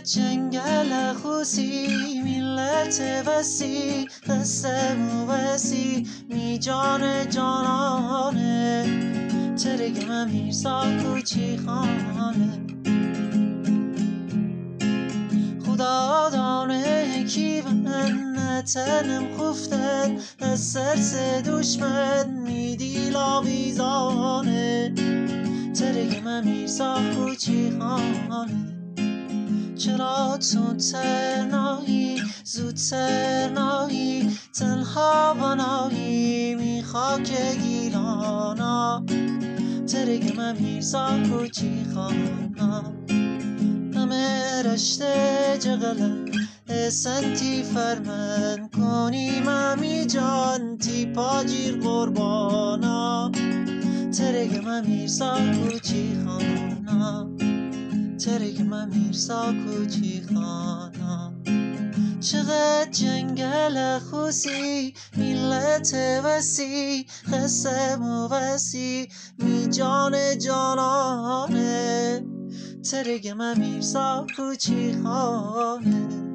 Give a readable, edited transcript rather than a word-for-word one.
جنگل خوسی ملت وسی قسم وسی می جان جانانه ترگ من میرسا کوچی خانه خدا دانه کی من نتنم خفتن از سرس دشمن میدی لاویزانه ترگ من میرسا کوچی خانه چرا تندتر نایی زودتر نایی تنها بنایی می خاک گیلانا ترگ من میرسا کوچی خانا همه رشته جغله سنتی فرمن کنی ممی جان تی پاجیر قربانا ترگ من میرسا کوچی خانا ترگ من میرسا کوچی خانا چقدر جنگل خوسی ملت وسی قسم و وسی می جان جانانه ترگ من میرسا کوچی خانه